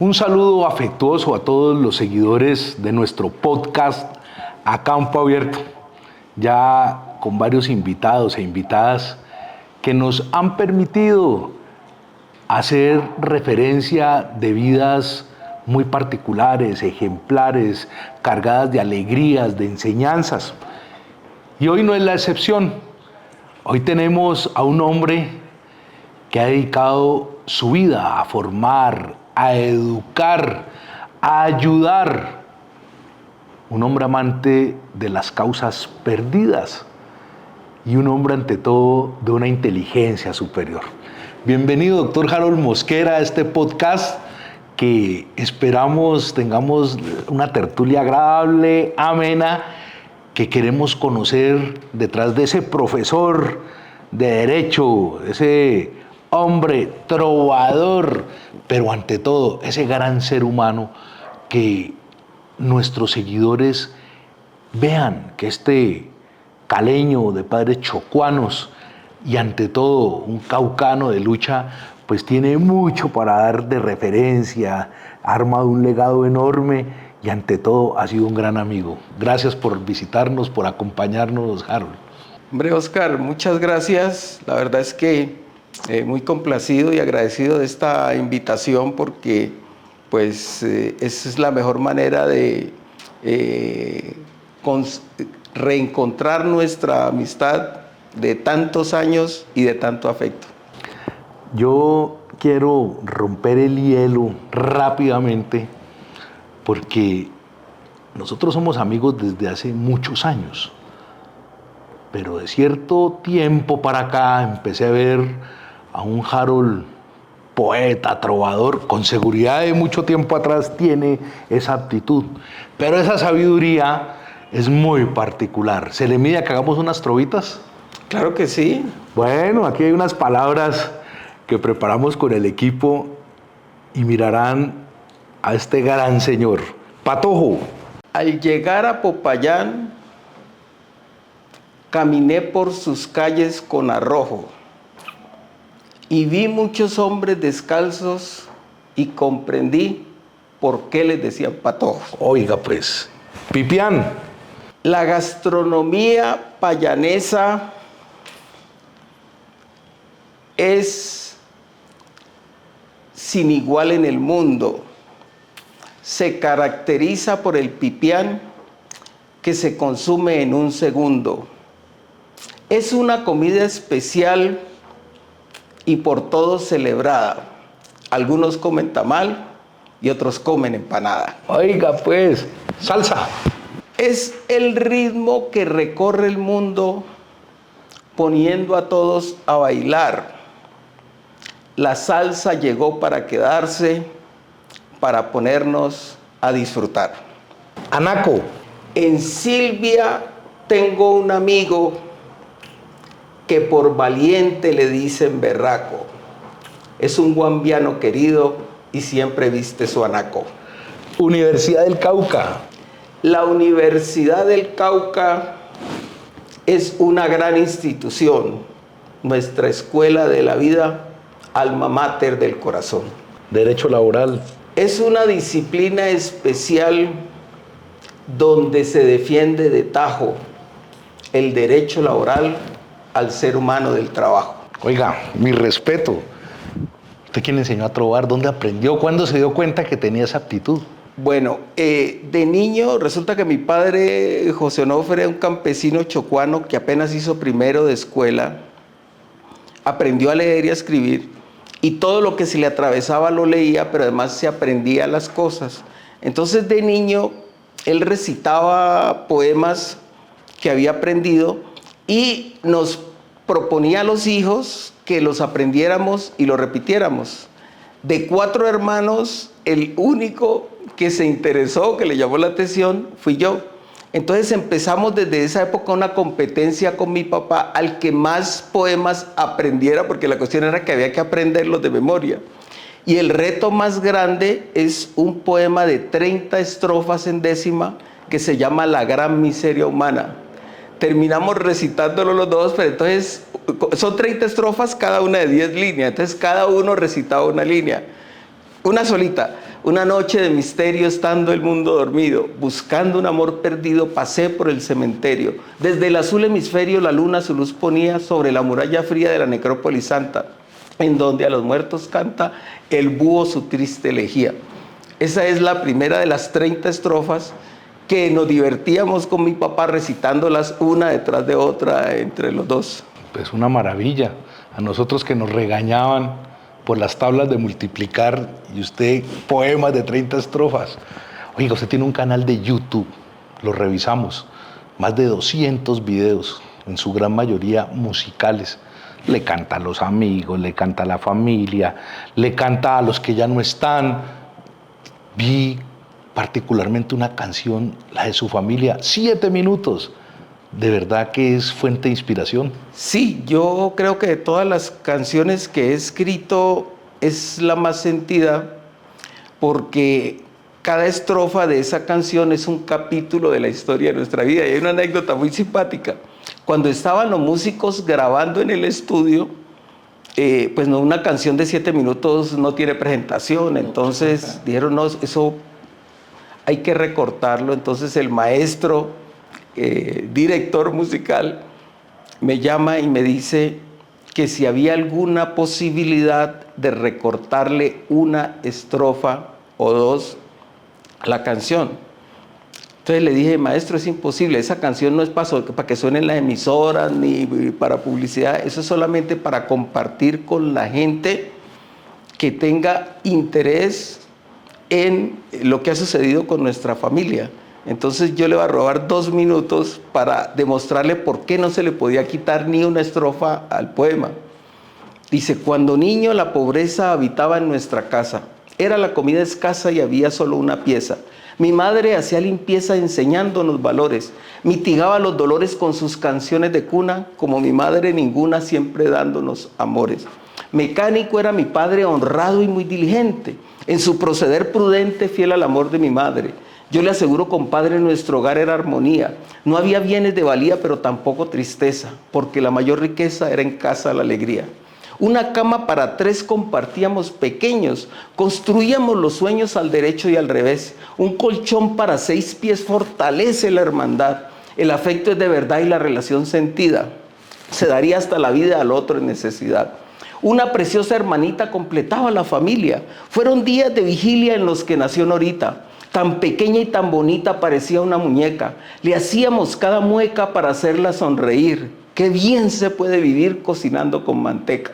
Un saludo afectuoso a todos los seguidores de nuestro podcast A Campo Abierto, ya con varios invitados e invitadas que nos han permitido hacer referencia de vidas muy particulares, ejemplares, cargadas de alegrías, de enseñanzas. Y hoy no es la excepción. Hoy tenemos a un hombre que ha dedicado su vida a formar, a educar, a ayudar. Un hombre amante de las causas perdidas y un hombre ante todo de una inteligencia superior. Bienvenido, doctor Harold Mosquera, a este podcast que esperamos tengamos una tertulia agradable, amena, que queremos conocer detrás de ese profesor de derecho, ese hombre trovador, pero ante todo ese gran ser humano, que nuestros seguidores vean que este caleño de padres chocuanos y ante todo un caucano de lucha, pues tiene mucho para dar de referencia, ha armado un legado enorme y ante todo ha sido un gran amigo. Gracias por visitarnos, por acompañarnos, Harold. Hombre, Oscar, muchas gracias. La verdad es que muy complacido y agradecido de esta invitación porque pues esa es la mejor manera de reencontrar nuestra amistad de tantos años y de tanto afecto. Yo quiero romper el hielo rápidamente porque nosotros somos amigos desde hace muchos años, pero de cierto tiempo para acá empecé a ver a un Harold poeta, trovador, con seguridad de mucho tiempo atrás tiene esa aptitud, pero esa sabiduría es muy particular. ¿Se le mide a que hagamos unas trovitas? Claro que sí. Bueno, aquí hay unas palabras que preparamos con el equipo y mirarán a este gran señor. Patojo. Al llegar a Popayán, caminé por sus calles con arrojo y vi muchos hombres descalzos y comprendí por qué les decían patojos. Oiga pues, Pipián. La gastronomía payanesa es sin igual en el mundo. Se caracteriza por el pipián que se consume en un segundo. Es una comida especial y por todos celebrada. Algunos comen tamal y otros comen empanada. Oiga pues, salsa. Es el ritmo que recorre el mundo poniendo a todos a bailar. La salsa llegó para quedarse, para ponernos a disfrutar. Anaco. En Silvia tengo un amigo que por valiente le dicen berraco. Es un guambiano querido y siempre viste su anaco. Universidad del Cauca. La Universidad del Cauca es una gran institución, nuestra escuela de la vida, alma mater del corazón. Derecho laboral. Es una disciplina especial donde se defiende de tajo el derecho laboral al ser humano del trabajo. Oiga, mi respeto. ¿Usted quién le enseñó a trovar? ¿Dónde aprendió? ¿Cuándo se dio cuenta que tenía esa aptitud? Bueno, de niño resulta que mi padre, José Onofre, era un campesino chocuano que apenas hizo primero de escuela, aprendió a leer y a escribir, y todo lo que se le atravesaba lo leía, pero además se aprendía las cosas. Entonces de niño él recitaba poemas que había aprendido y nos proponía a los hijos que los aprendiéramos y los repitiéramos. De 4 hermanos, el único que se interesó, que le llamó la atención, fui yo. Entonces empezamos desde esa época una competencia con mi papá al que más poemas aprendiera, porque la cuestión era que había que aprenderlos de memoria. Y el reto más grande es un poema de 30 estrofas en décima que se llama La Gran Miseria Humana. Terminamos recitándolo los dos, pero entonces son 30 estrofas, cada una de 10 líneas, entonces cada uno recitaba una línea, una solita. Una noche de misterio estando el mundo dormido, buscando un amor perdido, pasé por el cementerio. Desde el azul hemisferio la luna su luz ponía sobre la muralla fría de la necrópolis santa, en donde a los muertos canta el búho su triste elegía. Esa es la primera de las 30 estrofas que nos divertíamos con mi papá recitándolas una detrás de otra entre los dos. Es una maravilla. A nosotros que nos regañaban por las tablas de multiplicar y usted poemas de 30 estrofas. Oiga, usted tiene un canal de YouTube, lo revisamos, más de 200 videos, en su gran mayoría musicales. Le canta a los amigos, le canta a la familia, le canta a los que ya no están. Vi particularmente una canción, la de su familia, 7 minutos. ¿De verdad que es fuente de inspiración? Sí, yo creo que de todas las canciones que he escrito es la más sentida porque cada estrofa de esa canción es un capítulo de la historia de nuestra vida. Y hay una anécdota muy simpática. Cuando estaban los músicos grabando en el estudio, pues no, una canción de 7 minutos no tiene presentación, entonces dijeron, no, eso hay que recortarlo. Entonces el maestro, director musical, me llama y me dice que si había alguna posibilidad de recortarle una estrofa o dos a la canción. Entonces le dije, maestro, es imposible, esa canción no es para que suenen las emisoras ni para publicidad, eso es solamente para compartir con la gente que tenga interés en lo que ha sucedido con nuestra familia. Entonces yo le voy a robar 2 minutos para demostrarle por qué no se le podía quitar ni una estrofa al poema. Dice, cuando niño la pobreza habitaba en nuestra casa, era la comida escasa y había solo una pieza. Mi madre hacía limpieza enseñándonos valores, mitigaba los dolores con sus canciones de cuna, como mi madre ninguna, siempre dándonos amores. Mecánico era mi padre, honrado y muy diligente, en su proceder prudente, fiel al amor de mi madre. Yo le aseguro, compadre, nuestro hogar era armonía. No había bienes de valía, pero tampoco tristeza, porque la mayor riqueza era en casa la alegría. Una cama para 3 compartíamos pequeños, construíamos los sueños al derecho y al revés. Un colchón para 6 pies fortalece la hermandad. El afecto es de verdad y la relación sentida se daría hasta la vida al otro en necesidad. Una preciosa hermanita completaba la familia. Fueron días de vigilia en los que nació Norita. Tan pequeña y tan bonita parecía una muñeca. Le hacíamos cada mueca para hacerla sonreír. Qué bien se puede vivir cocinando con manteca.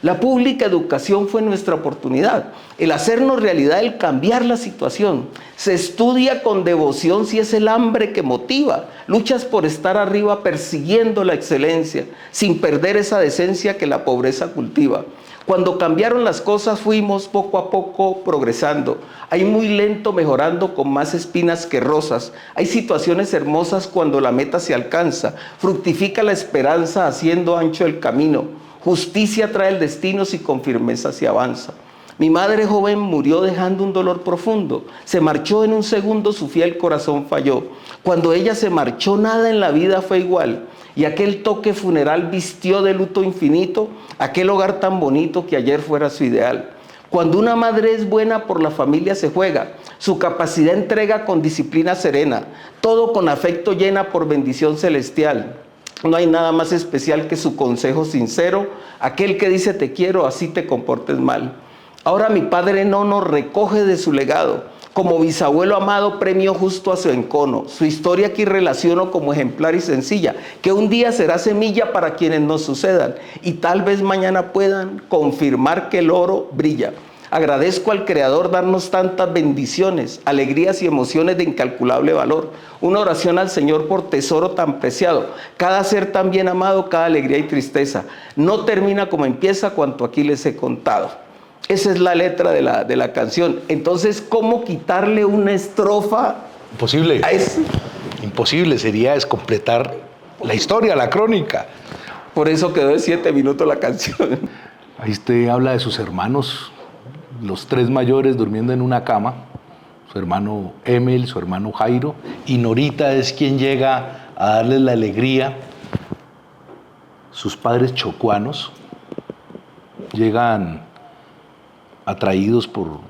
La pública educación fue nuestra oportunidad, el hacernos realidad, el cambiar la situación. Se estudia con devoción si es el hambre que motiva. Luchas por estar arriba persiguiendo la excelencia, sin perder esa decencia que la pobreza cultiva. Cuando cambiaron las cosas fuimos poco a poco progresando. Hay muy lento mejorando con más espinas que rosas. Hay situaciones hermosas cuando la meta se alcanza. Fructifica la esperanza haciendo ancho el camino. Justicia trae el destino si con firmeza se avanza. Mi madre joven murió dejando un dolor profundo. Se marchó en un segundo, su fiel corazón falló. Cuando ella se marchó, nada en la vida fue igual. Y aquel toque funeral vistió de luto infinito aquel hogar tan bonito que ayer fuera su ideal. Cuando una madre es buena, por la familia se juega. Su capacidad entrega con disciplina serena. Todo con afecto llena por bendición celestial. No hay nada más especial que su consejo sincero. Aquel que dice te quiero, así te comportes mal. Ahora mi padre no nos recoge de su legado. Como bisabuelo amado, premio justo a su encono. Su historia aquí relaciono como ejemplar y sencilla, que un día será semilla para quienes nos sucedan y tal vez mañana puedan confirmar que el oro brilla. Agradezco al Creador darnos tantas bendiciones, alegrías y emociones de incalculable valor. Una oración al Señor por tesoro tan preciado. Cada ser tan bien amado, cada alegría y tristeza. No termina como empieza cuanto aquí les he contado. Esa es la letra de la canción. Entonces, ¿cómo quitarle una estrofa? Imposible. Imposible, sería descompletar la historia, la crónica. Por eso quedó de 7 minutos la canción. Ahí usted habla de sus hermanos, los 3 mayores durmiendo en una cama, su hermano Emil, su hermano Jairo, y Norita es quien llega a darles la alegría. Sus padres chocuanos llegan atraídos por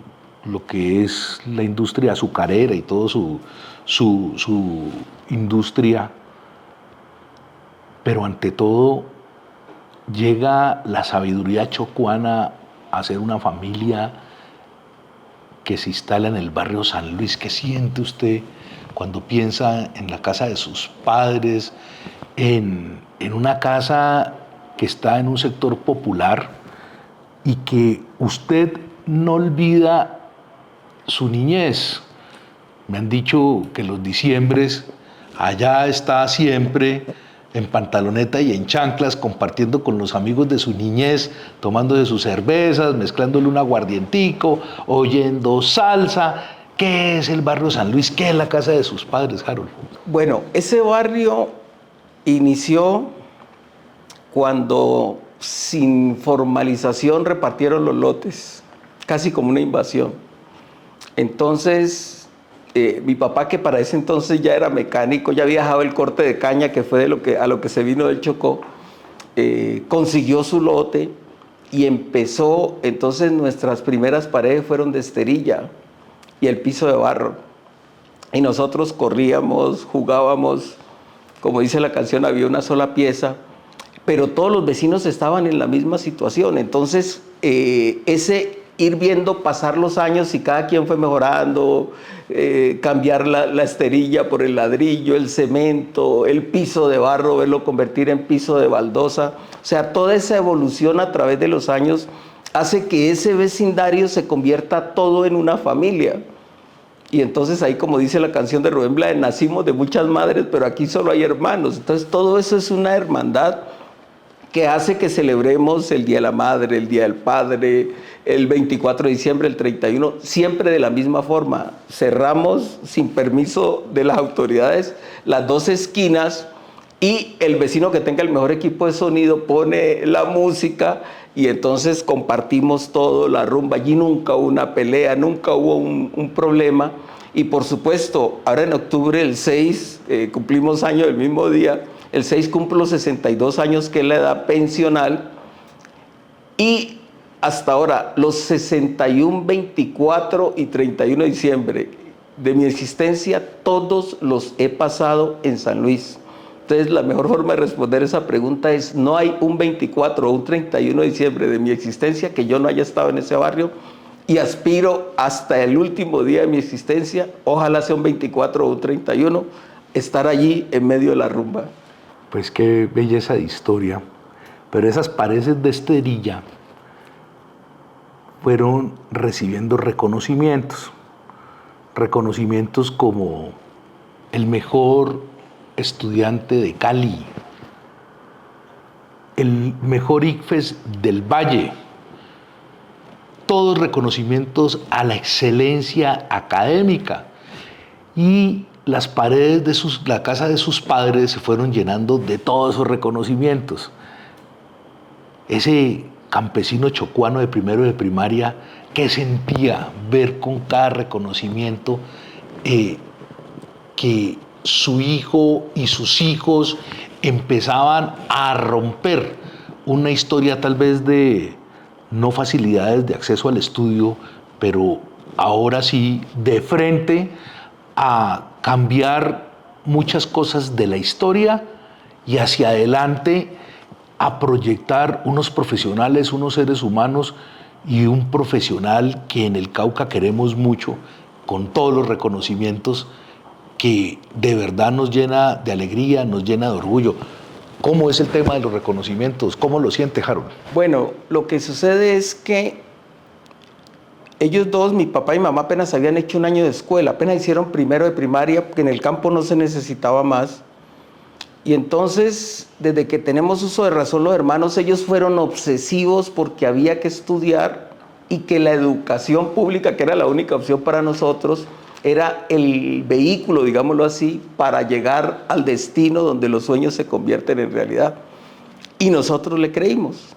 lo que es la industria azucarera y todo su industria, pero ante todo llega la sabiduría chocuana a ser una familia que se instala en el barrio San Luis. ¿Qué siente usted cuando piensa en la casa de sus padres, en una casa que está en un sector popular y que usted no olvida su niñez? Me han dicho que los diciembres allá está siempre en pantaloneta y en chanclas, compartiendo con los amigos de su niñez, tomándose sus cervezas, mezclándole un aguardientico, oyendo salsa. ¿Qué es el barrio San Luis? ¿Qué es la casa de sus padres, Harold? Bueno, ese barrio inició cuando sin formalización repartieron los lotes, casi como una invasión. Entonces, mi papá, que para ese entonces ya era mecánico, ya había dejado el corte de caña, que fue a lo que se vino del Chocó, consiguió su lote y empezó. Entonces nuestras primeras paredes fueron de esterilla y el piso de barro. Y nosotros corríamos, jugábamos, como dice la canción, había una sola pieza, pero todos los vecinos estaban en la misma situación. Entonces, ese ir viendo pasar los años y cada quien fue mejorando, cambiar la esterilla por el ladrillo, el cemento, el piso de barro, verlo convertir en piso de baldosa. O sea, toda esa evolución a través de los años hace que ese vecindario se convierta todo en una familia. Y entonces ahí, como dice la canción de Rubén Blades, nacimos de muchas madres, pero aquí solo hay hermanos. Entonces todo eso es una hermandad que hace que celebremos el Día de la Madre, el Día del Padre, el 24 de diciembre, el 31, siempre de la misma forma. Cerramos sin permiso de las autoridades las dos esquinas y el vecino que tenga el mejor equipo de sonido pone la música y entonces compartimos todo, la rumba. Allí nunca hubo una pelea, nunca hubo un problema. Y por supuesto, ahora en octubre, el 6, cumplimos año el mismo día. El 6 cumplo 62 años, que es la edad pensional. Y hasta ahora, los 61, 24 y 31 de diciembre de mi existencia, todos los he pasado en San Luis. Entonces, la mejor forma de responder esa pregunta es: no hay un 24 o un 31 de diciembre de mi existencia que yo no haya estado en ese barrio, y aspiro hasta el último día de mi existencia, ojalá sea un 24 o un 31, estar allí en medio de la rumba. Pues qué belleza de historia. Pero esas paredes de esterilla fueron recibiendo reconocimientos. Reconocimientos como el mejor estudiante de Cali, el mejor ICFES del Valle. Todos reconocimientos a la excelencia académica. Y las paredes de la casa de sus padres se fueron llenando de todos esos reconocimientos. Ese campesino chocuano de primero de primaria, ¿qué sentía ver con cada reconocimiento que su hijo y sus hijos empezaban a romper una historia tal vez de no facilidades de acceso al estudio, pero ahora sí de frente a cambiar muchas cosas de la historia y hacia adelante a proyectar unos profesionales, unos seres humanos y un profesional que en el Cauca queremos mucho, con todos los reconocimientos, que de verdad nos llena de alegría, nos llena de orgullo? ¿Cómo es el tema de los reconocimientos? ¿Cómo lo siente, Harold? Bueno, lo que sucede es que ellos dos, mi papá y mamá, apenas habían hecho un año de escuela, apenas hicieron primero de primaria, porque en el campo no se necesitaba más. Y entonces, desde que tenemos uso de razón los hermanos, ellos fueron obsesivos porque había que estudiar y que la educación pública, que era la única opción para nosotros, era el vehículo, digámoslo así, para llegar al destino donde los sueños se convierten en realidad. Y nosotros le creímos.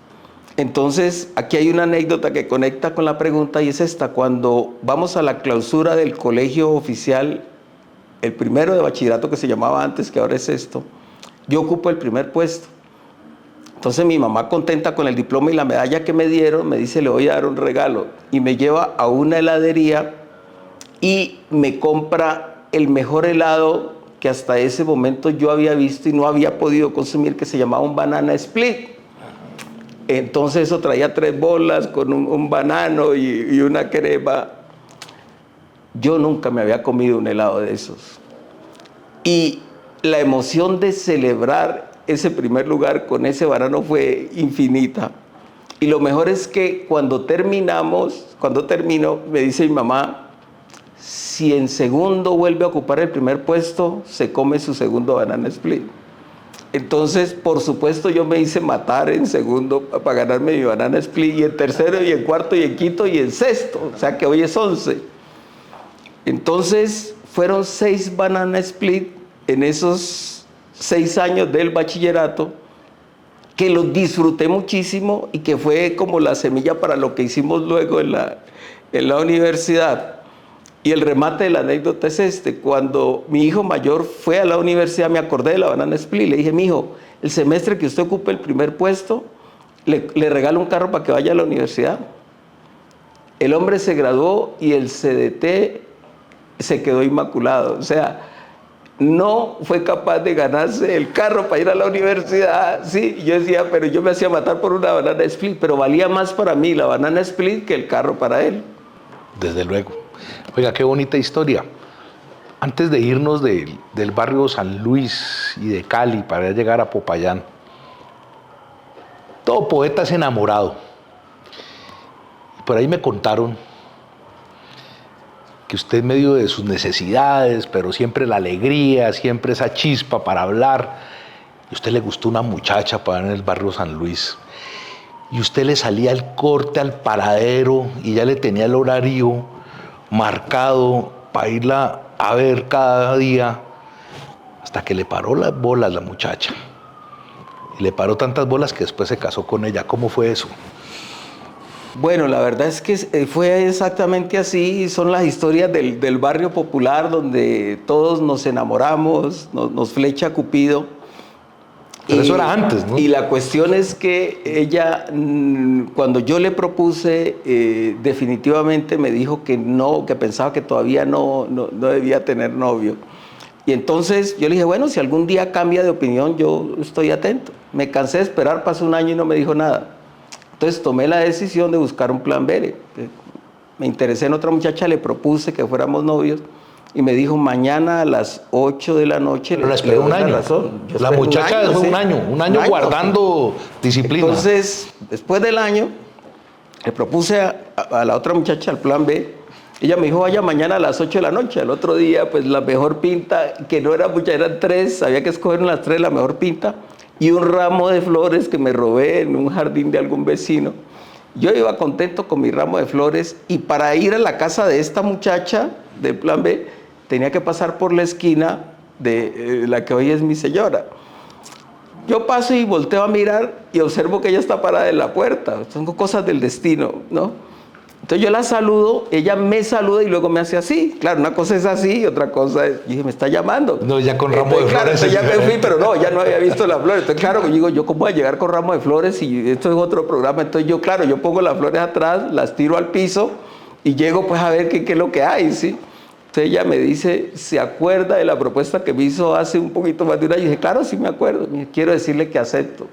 Entonces, aquí hay una anécdota que conecta con la pregunta y es esta: cuando vamos a la clausura del colegio oficial, el primero de bachillerato que se llamaba antes, que ahora es esto, yo ocupo el primer puesto. Entonces mi mamá, contenta con el diploma y la medalla que me dieron, me dice, le voy a dar un regalo. Y me lleva a una heladería y me compra el mejor helado que hasta ese momento yo había visto y no había podido consumir, que se llamaba un banana split. Entonces eso traía 3 bolas con un banano y una crema. Yo nunca me había comido un helado de esos. Y la emoción de celebrar ese primer lugar con ese banano fue infinita. Y lo mejor es que cuando termino, me dice mi mamá, si en segundo vuelve a ocupar el primer puesto, se come su segundo banana split. Entonces, por supuesto, yo me hice matar en segundo para ganarme mi banana split, y en tercero, y en cuarto, y en quinto, y en sexto. O sea que hoy es 11. Entonces, fueron 6 banana split en esos 6 años del bachillerato, que los disfruté muchísimo y que fue como la semilla para lo que hicimos luego en la universidad. Y el remate de la anécdota es este: cuando mi hijo mayor fue a la universidad, me acordé de la banana split. Le dije, mi hijo, el semestre que usted ocupe el primer puesto, le regalo un carro para que vaya a la universidad. El hombre se graduó y el CDT se quedó inmaculado. O sea, no fue capaz de ganarse el carro para ir a la universidad. Sí, yo decía, pero yo me hacía matar por una banana split, pero valía más para mí la banana split que el carro para él. Desde luego. Oiga, qué bonita historia. Antes de irnos del barrio San Luis y de Cali para llegar a Popayán, todo poeta es enamorado. Por ahí me contaron que usted, en medio de sus necesidades, pero siempre la alegría, siempre esa chispa para hablar, y a usted le gustó una muchacha para en el barrio San Luis, y usted le salía al corte, al paradero, y ya le tenía el horario marcado para irla a ver cada día, hasta que le paró las bolas la muchacha. Y le paró tantas bolas que después se casó con ella. ¿Cómo fue eso? Bueno, la verdad es que fue exactamente así. Son las historias del barrio popular donde todos nos enamoramos, nos flecha Cupido. Pero eso era antes, ¿no? Y la cuestión es que ella, cuando yo le propuse, definitivamente me dijo que no, que pensaba que todavía no debía tener novio. Y entonces yo le dije, bueno, si algún día cambia de opinión, yo estoy atento. Me cansé de esperar, pasó un año y no me dijo nada. Entonces tomé la decisión de buscar un plan B. Me interesé en otra muchacha, le propuse que fuéramos novios. Y me dijo, mañana a las 8 de la noche. Pero le esperó un año. La muchacha fue un año guardando disciplina. Entonces, después del año, le propuse a la otra muchacha el plan B. Ella me dijo, vaya mañana a las 8 de la noche. Al otro día, pues la mejor pinta, que no era mucha, eran 3, había que escoger las 3, la mejor pinta, y un ramo de flores que me robé en un jardín de algún vecino. Yo iba contento con mi ramo de flores, y para ir a la casa de esta muchacha del plan B, tenía que pasar por la esquina de la que hoy es mi señora. Yo paso y volteo a mirar y observo que ella está parada en la puerta. Son cosas del destino, ¿no? Entonces yo la saludo, ella me saluda y luego me hace así. Claro, una cosa es así y otra cosa es... Yo dije, me está llamando. No, ya con ramo de claro, flores. Entonces ya me fui, pero no, ya no había visto las flores. Entonces, claro, yo digo, ¿yo cómo voy a llegar con ramo de flores si esto es otro programa? Entonces yo, claro, yo pongo las flores atrás, las tiro al piso y llego pues a ver qué es lo que hay, ¿sí? Entonces ella me dice, ¿se acuerda de la propuesta que me hizo hace un poquito más de un año? Y dije, claro, sí me acuerdo. Dije, quiero decirle que acepto.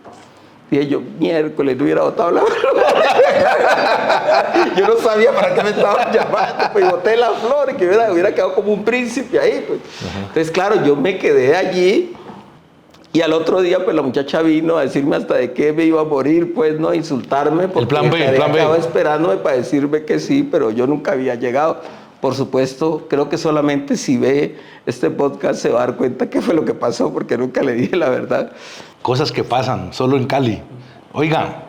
Dije yo, miércoles, no hubiera botado la flor. Yo no sabía para qué me estaban llamando. Pues boté las flores, que hubiera quedado como un príncipe ahí. Pues. Entonces, claro, yo me quedé allí. Y al otro día, pues la muchacha vino a decirme hasta de qué me iba a morir, pues, ¿no? Insultarme. Porque el plan B. Estaba esperándome para decirme que sí, pero yo nunca había llegado. Por supuesto, creo que solamente si ve este podcast se va a dar cuenta qué fue lo que pasó, porque nunca le dije la verdad. Cosas que pasan solo en Cali. Oiga,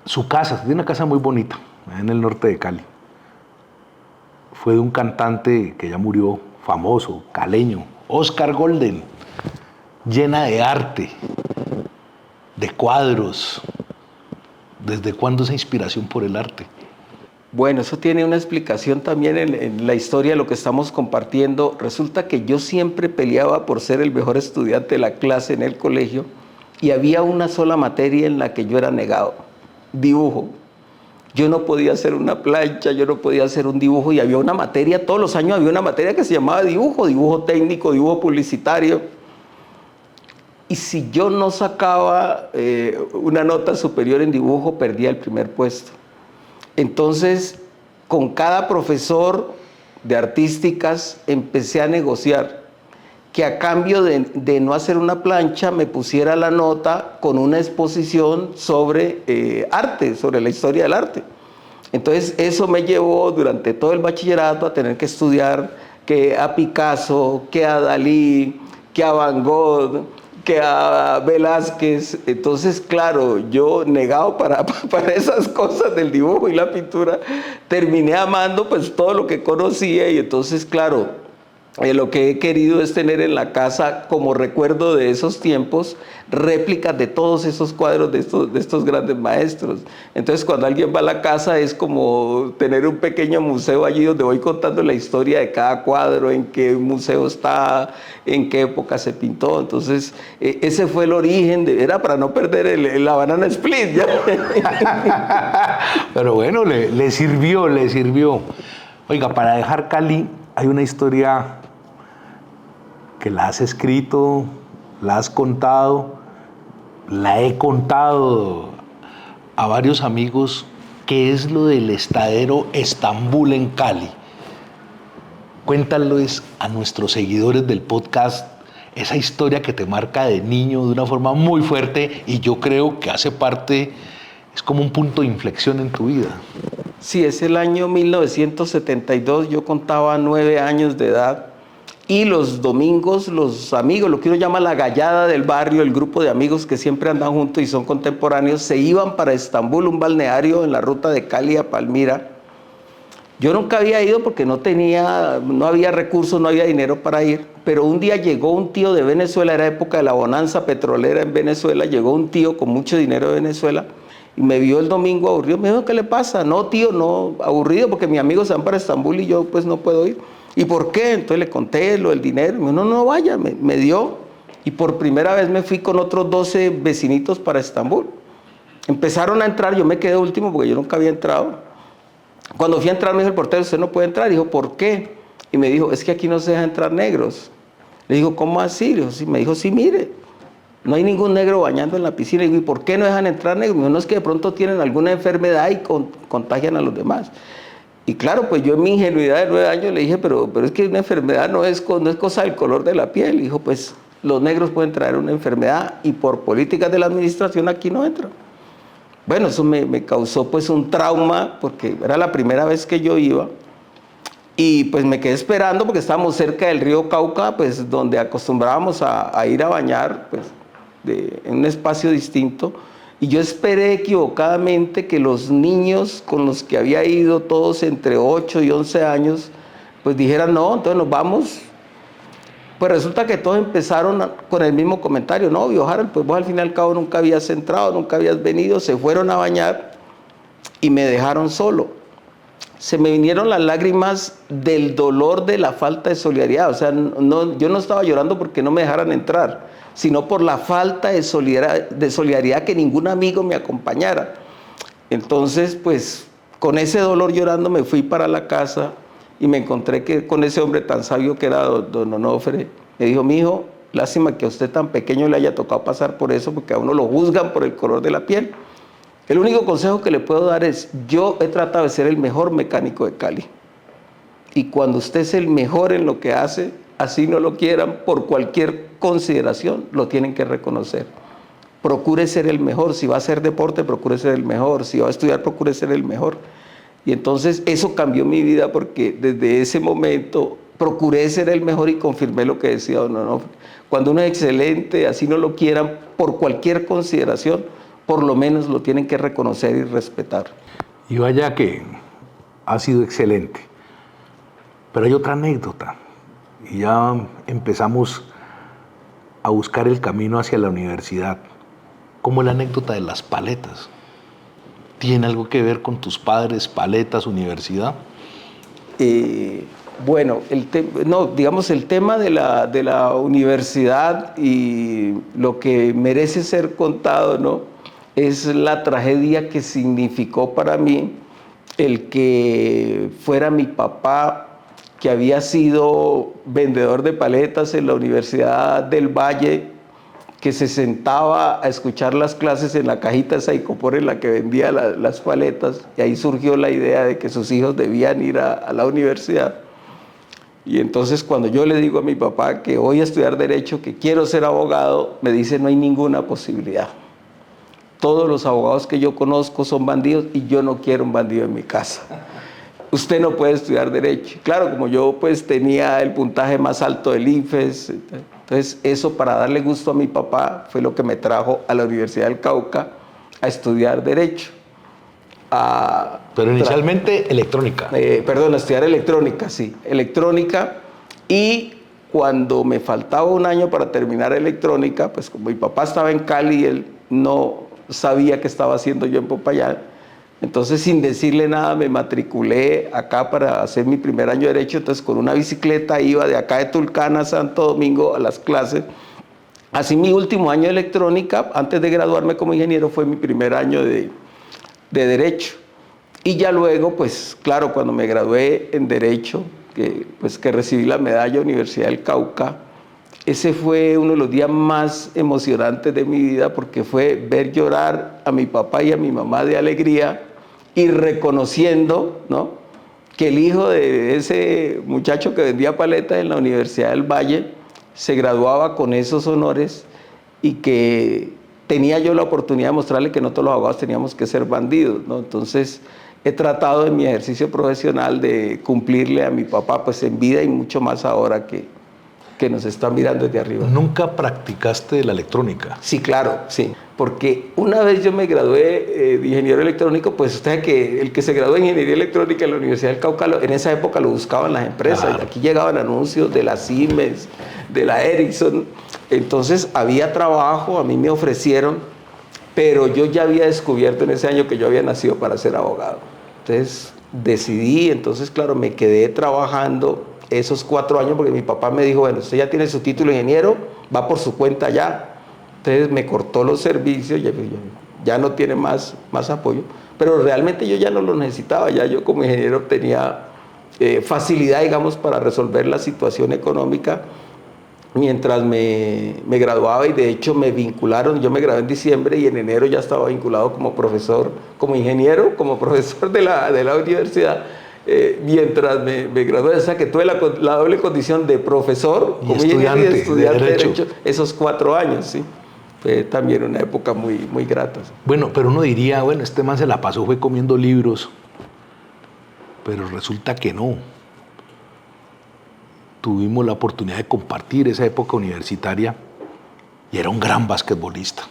su casa, tiene una casa muy bonita, en el norte de Cali. Fue de un cantante que ya murió, famoso, caleño, Oscar Golden, llena de arte, de cuadros. ¿Desde cuándo esa inspiración por el arte? Bueno, eso tiene una explicación también en la historia de lo que estamos compartiendo. Resulta que yo siempre peleaba por ser el mejor estudiante de la clase en el colegio y había una sola materia en la que yo era negado, dibujo. Yo no podía hacer una plancha, yo no podía hacer un dibujo, y había una materia, todos los años había una materia que se llamaba dibujo, dibujo técnico, dibujo publicitario. Y si yo no sacaba una nota superior en dibujo, perdía el primer puesto. Entonces, con cada profesor de artísticas empecé a negociar que a cambio de no hacer una plancha me pusiera la nota con una exposición sobre arte, sobre la historia del arte. Entonces eso me llevó durante todo el bachillerato a tener que estudiar que a Picasso, que a Dalí, que a Van Gogh, que a Velázquez. Entonces, claro, yo negado para esas cosas del dibujo y la pintura, terminé amando pues todo lo que conocía, y entonces, claro, lo que he querido es tener en la casa, como recuerdo de esos tiempos, réplicas de todos esos cuadros de estos grandes maestros. Entonces, cuando alguien va a la casa, es como tener un pequeño museo allí donde voy contando la historia de cada cuadro, en qué museo está, en qué época se pintó. Entonces, ese fue el origen, era para no perder la banana split. ¿Ya? Pero bueno, le sirvió, le sirvió. Oiga, para dejar Cali, hay una historia que la has escrito, la has contado, la he contado a varios amigos, que es lo del estadero Estambul en Cali. Cuéntales a nuestros seguidores del podcast esa historia que te marca de niño de una forma muy fuerte, y yo creo que hace parte, es como un punto de inflexión en tu vida. Sí, es el año 1972, yo contaba 9 años de edad, y los domingos los amigos, lo que uno llama la gallada del barrio, el grupo de amigos que siempre andan juntos y son contemporáneos, se iban para Estambul, un balneario en la ruta de Cali a Palmira. Yo nunca había ido porque no había recursos, no había dinero para ir, pero un día llegó un tío de Venezuela, era época de la bonanza petrolera en Venezuela, llegó un tío con mucho dinero de Venezuela, y me vio el domingo aburrido. Me dijo, ¿qué le pasa? No, tío, no, aburrido porque mis amigos se van para Estambul y yo pues no puedo ir. ¿Y por qué? Entonces le conté lo del dinero. Me dijo, no vaya, me dio. Y por primera vez me fui con otros 12 vecinitos para Estambul. Empezaron a entrar, yo me quedé último porque yo nunca había entrado. Cuando fui a entrar me dijo el portero, usted no puede entrar. Dijo, ¿por qué? Y me dijo, es que aquí no se deja entrar negros. Le digo, ¿cómo así? Me dijo, sí, mire, no hay ningún negro bañando en la piscina. Y digo, ¿y por qué no dejan entrar negros? Me dijo, no, es que de pronto tienen alguna enfermedad y contagian a los demás. Y claro, pues yo en mi ingenuidad de 9 años le dije, pero es que una enfermedad no es cosa del color de la piel. Y dijo, pues los negros pueden traer una enfermedad y por políticas de la administración aquí no entran. Bueno, eso me causó pues un trauma porque era la primera vez que yo iba. Y pues me quedé esperando porque estábamos cerca del río Cauca, pues donde acostumbrábamos a ir a bañar, pues en un espacio distinto. Y yo esperé equivocadamente que los niños con los que había ido, todos entre 8 y 11 años, pues dijeran, no, entonces nos vamos. Pues resulta que todos empezaron con el mismo comentario, no, viejo Harold, pues vos al fin y al cabo nunca habías entrado, nunca habías venido, se fueron a bañar y me dejaron solo. Se me vinieron las lágrimas del dolor de la falta de solidaridad. O sea, yo no estaba llorando porque no me dejaran entrar, sino por la falta de solidaridad, que ningún amigo me acompañara. Entonces, pues, con ese dolor llorando me fui para la casa y me encontré con ese hombre tan sabio que era don Onofre. Me dijo, mijo, lástima que a usted tan pequeño le haya tocado pasar por eso, porque a uno lo juzgan por el color de la piel. El único consejo que le puedo dar es, yo he tratado de ser el mejor mecánico de Cali. Y cuando usted es el mejor en lo que hace, así no lo quieran, por cualquier consideración, lo tienen que reconocer. Procure ser el mejor. Si va a hacer deporte, procure ser el mejor. Si va a estudiar, procure ser el mejor. Y entonces eso cambió mi vida porque desde ese momento procuré ser el mejor y confirmé lo que decía don Onofre. Cuando uno es excelente, así no lo quieran, por cualquier consideración, por lo menos lo tienen que reconocer y respetar. Y vaya que ha sido excelente. Pero hay otra anécdota. Y ya empezamos a buscar el camino hacia la universidad. Como la anécdota de las paletas. ¿Tiene algo que ver con tus padres, paletas, universidad? Bueno, digamos el tema de la universidad y lo que merece ser contado, ¿no? Es la tragedia que significó para mí el que fuera mi papá, que había sido vendedor de paletas en la Universidad del Valle, que se sentaba a escuchar las clases en la cajita esa icopor en la que vendía las paletas, y ahí surgió la idea de que sus hijos debían ir a la universidad. Y entonces cuando yo le digo a mi papá que voy a estudiar Derecho, que quiero ser abogado, me dice no hay ninguna posibilidad. Todos los abogados que yo conozco son bandidos y yo no quiero un bandido en mi casa. Usted no puede estudiar Derecho. Claro, como yo pues tenía el puntaje más alto del IFES, entonces eso para darle gusto a mi papá fue lo que me trajo a la Universidad del Cauca a estudiar Derecho. Pero inicialmente electrónica. A estudiar electrónica, sí, electrónica. Y cuando me faltaba un año para terminar electrónica, pues como mi papá estaba en Cali y él no sabía qué estaba haciendo yo en Popayán, entonces sin decirle nada me matriculé acá para hacer mi primer año de Derecho. Entonces con una bicicleta iba de acá de Tulcán a Santo Domingo a las clases. Así mi último año de electrónica, antes de graduarme como ingeniero, fue mi primer año de Derecho. Y ya luego, pues claro, cuando me gradué en Derecho, que recibí la medalla Universidad del Cauca, ese fue uno de los días más emocionantes de mi vida, porque fue ver llorar a mi papá y a mi mamá de alegría y reconociendo, ¿no?, que el hijo de ese muchacho que vendía paletas en la Universidad del Valle se graduaba con esos honores y que tenía yo la oportunidad de mostrarle que no todos los abogados teníamos que ser bandidos, ¿no? Entonces he tratado en mi ejercicio profesional de cumplirle a mi papá pues en vida y mucho más ahora que nos está mirando desde arriba. ¿Nunca practicaste la electrónica? Sí, claro, sí. Porque una vez yo me gradué de ingeniero electrónico, pues usted sabe que el que se graduó de ingeniería electrónica en la Universidad del Cauca, en esa época lo buscaban las empresas. Claro. Y aquí llegaban anuncios de la Siemens, de la Ericsson. Entonces había trabajo, a mí me ofrecieron, pero yo ya había descubierto en ese año que yo había nacido para ser abogado. Entonces decidí, entonces claro, me quedé trabajando esos 4 años porque mi papá me dijo, bueno, usted ya tiene su título de ingeniero, va por su cuenta ya. Entonces me cortó los servicios, ya no tiene más apoyo, pero realmente yo ya no lo necesitaba, ya yo como ingeniero tenía facilidad, digamos, para resolver la situación económica mientras me graduaba, y de hecho me vincularon. Yo me gradué en diciembre y en enero ya estaba vinculado como profesor, como ingeniero, como profesor de la universidad. Mientras me gradué, o sea que tuve la doble condición de profesor y estudiante de Derecho esos 4 años, sí. Fue también una época muy, muy grata. Bueno, pero uno diría, bueno, este man se la pasó fue comiendo libros, pero resulta que no. Tuvimos la oportunidad de compartir esa época universitaria y era un gran basquetbolista.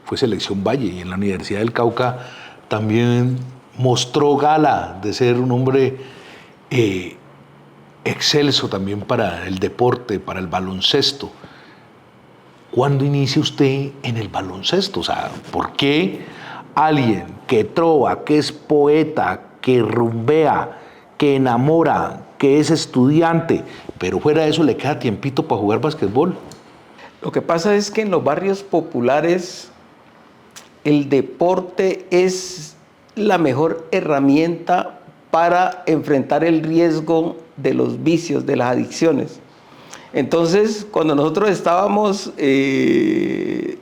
Fue selección Valle y en la Universidad del Cauca también mostró gala de ser un hombre excelso también para el deporte, para el baloncesto. ¿Cuándo inicia usted en el baloncesto? O sea, ¿por qué alguien que trova, que es poeta, que rumbea, que enamora, que es estudiante, pero fuera de eso le queda tiempito para jugar basquetbol? Lo que pasa es que en los barrios populares el deporte es la mejor herramienta para enfrentar el riesgo de los vicios, de las adicciones. Entonces, cuando nosotros estábamos de